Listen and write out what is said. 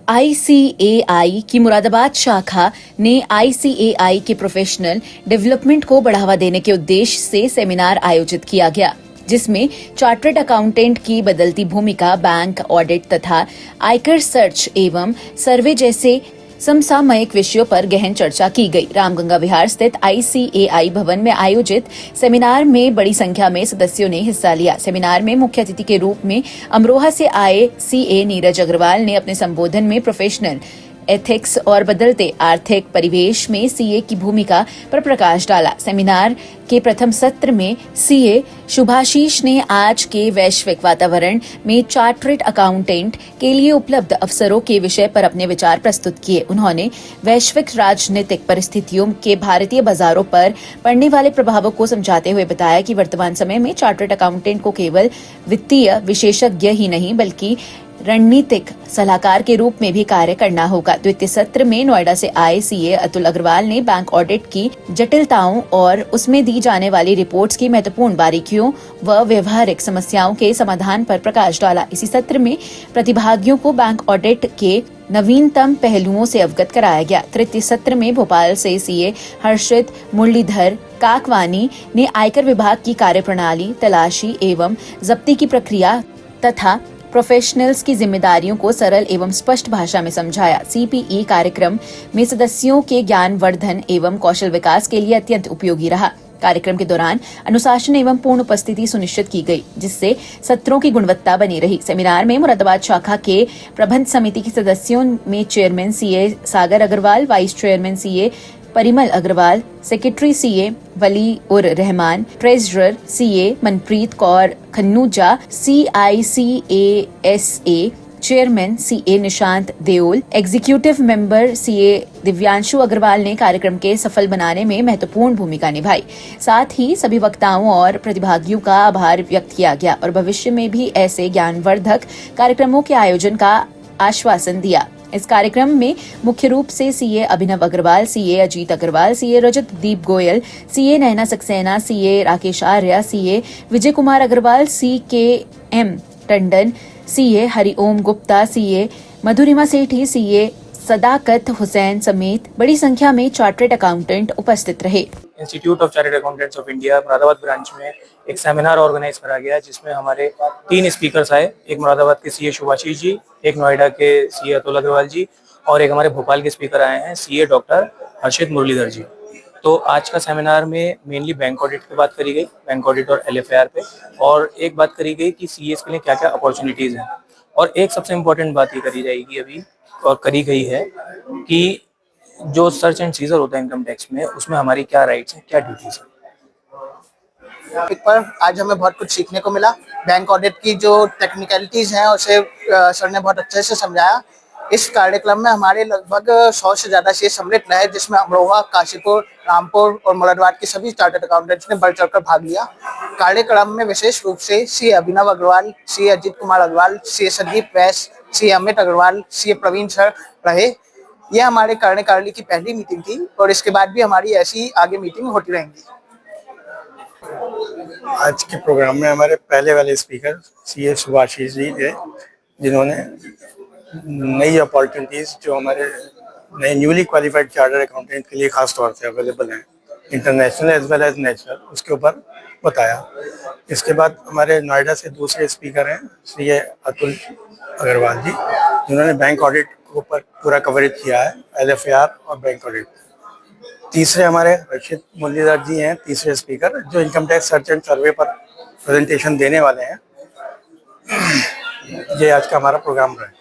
ICAI की मुरादाबाद शाखा ने आईसीएआई के प्रोफेशनल डेवलपमेंट को बढ़ावा देने के उद्देश्य से सेमिनार आयोजित किया गया, जिसमें चार्टर्ड अकाउंटेंट की बदलती भूमिका, बैंक ऑडिट तथा आयकर सर्च एवं सर्वे जैसे समसामयिक विषयों पर गहन चर्चा की गई। रामगंगा विहार स्थित आईसीएआई भवन में आयोजित सेमिनार में बड़ी संख्या में सदस्यों ने हिस्सा लिया। सेमिनार में मुख्य अतिथि के रूप में अमरोहा से आए सीए नीरज अग्रवाल ने अपने संबोधन में प्रोफेशनल एथिक्स और बदलते आर्थिक परिवेश में सीए की भूमिका पर प्रकाश डाला। सेमिनार के प्रथम सत्र में सीए शुभाशीष ने आज के वैश्विक वातावरण में चार्टर्ड अकाउंटेंट के लिए उपलब्ध अवसरों के विषय पर अपने विचार प्रस्तुत किए। उन्होंने वैश्विक राजनीतिक परिस्थितियों के भारतीय बाजारों पर पड़ने वाले प्रभावों को समझाते हुए बताया कि वर्तमान समय में चार्टर्ड अकाउंटेंट को केवल वित्तीय विशेषज्ञ ही नहीं बल्कि रणनीतिक सलाहकार के रूप में भी कार्य करना होगा। द्वितीय सत्र में नोएडा से आए सीए अतुल अग्रवाल ने बैंक ऑडिट की जटिलताओं और उसमें दी जाने वाली रिपोर्ट्स की महत्वपूर्ण बारीकियों व व्यवहारिक समस्याओं के समाधान पर प्रकाश डाला। इसी सत्र में प्रतिभागियों को बैंक ऑडिट के नवीनतम पहलुओं से अवगत कराया गया। तृतीय सत्र में भोपाल से सीए हर्षित मुरलीधर काकवानी ने आयकर विभाग की कार्यप्रणाली, तलाशी एवं जब्ती की प्रक्रिया तथा प्रोफेशनल्स की जिम्मेदारियों को सरल एवं स्पष्ट भाषा में समझाया। सीपीई कार्यक्रम में सदस्यों के ज्ञान वर्धन एवं कौशल विकास के लिए अत्यंत उपयोगी रहा। कार्यक्रम के दौरान अनुशासन एवं पूर्ण उपस्थिति सुनिश्चित की गई, जिससे सत्रों की गुणवत्ता बनी रही। सेमिनार में मुरादाबाद शाखा के प्रबंध समिति के सदस्यों में chairman CA Sagar Agarwal, vice chairman CA Parimal Agarwal, secretary CA Wali ur Rahman, treasurer CA Manpreet Kaur Khannuja, CICASA chairman CA Nishant Deol, executive member CA Divyanshu Agarwal ने कार्यक्रम के सफल बनाने में महत्वपूर्ण भूमिका निभाई। साथ ही सभी वक्ताओं और प्रतिभागियों का आभार व्यक्त किया गया और भविष्य में भी ऐसे ज्ञानवर्धक कार्यक्रमों के आयोजन का आश्वासन दिया। इस कार्यक्रम में मुख्य रूप से CA Abhinav Agarwal, CA Ajit Agarwal, CA Rajat Deep Goyal, CA Naina Saxena, CA Rakesh Arya, CA Vijay Kumar Agarwal, CKM Tandon, CA Hariom Gupta, CA Madhurima Sethi, CA Sadakat Hussain समेत बड़ी संख्या में चार्टर्ड अकाउंटेंट उपस्थित रहे। Institute of chartered accountants of India Moradabad branch में एक सेमिनार ऑर्गेनाइज करा गया, जिसमें हमारे 3 स्पीकर्स आए। एक मुरादाबाद के सीए शुभाशीष जी, एक नोएडा के सीए अतुल अग्रवाल जी और एक हमारे भोपाल के स्पीकर आए हैं सीए डॉक्टर हर्षित मुरलीधर जी। तो आज का सेमिनार में मेनली बैंक ऑडिट की बात करी गई, बैंक ऑडिट और LFIR पे, और एक बात करी गई कि सीएस के लिए क्या क्या अपॉर्चुनिटीज हैं, और एक सबसे इम्पोर्टेंट बात ये करी जाएगी अभी और करी गई है कि जो सर्च एंड सीजर होता है इनकम टैक्स में, उसमें हमारी क्या राइट्स हैं, क्या ड्यूटीज हैं। पर आज हमें बहुत कुछ सीखने को मिला। बैंक ऑडिट की जो टेक्निकलिटीज हैं उसे सर ने बहुत अच्छे से समझाया। इस कार्यक्रम में हमारे लगभग 100 से ज्यादा सीए सम्मिलित रहे, जिसमें अमरोहा, काशीपुर, रामपुर और मुरादाबाद के सभी चार्टर्ड अकाउंटेंट्स ने बढ़ चढ़कर भाग लिया। कार्यक्रम में विशेष रूप से CA Abhinav Agarwal, CA Ajit Kumar Agarwal, CA Sandeep Vais, CA Amit Agarwal, CA Praveen sir रहे। यह हमारे कार्यकारिणी की पहली मीटिंग थी और इसके बाद भी हमारी ऐसी आगे मीटिंग होती रहेंगी। आज के प्रोग्राम में हमारे पहले वाले स्पीकर सीए शुभाशीष जी थे, जिन्होंने नई अपॉर्चुनिटीज जो हमारे नए न्यूली क्वालिफाइड चार्टर्ड अकाउंटेंट के लिए खास तौर से अवेलेबल हैं, international as well as national, उसके ऊपर बताया। इसके बाद हमारे नोएडा से दूसरे स्पीकर हैं सीए अतुल अग्रवाल जी, जिन्होंने बैंक ऑडिट के ऊपर पूरा कवरेज किया है, LFIR और बैंक ऑडिट। तीसरे हमारे हर्षित मुरलीधर जी हैं, तीसरे स्पीकर, जो इनकम टैक्स सर्च एंड सर्वे पर प्रेजेंटेशन देने वाले हैं। ये आज का हमारा प्रोग्राम रहा है।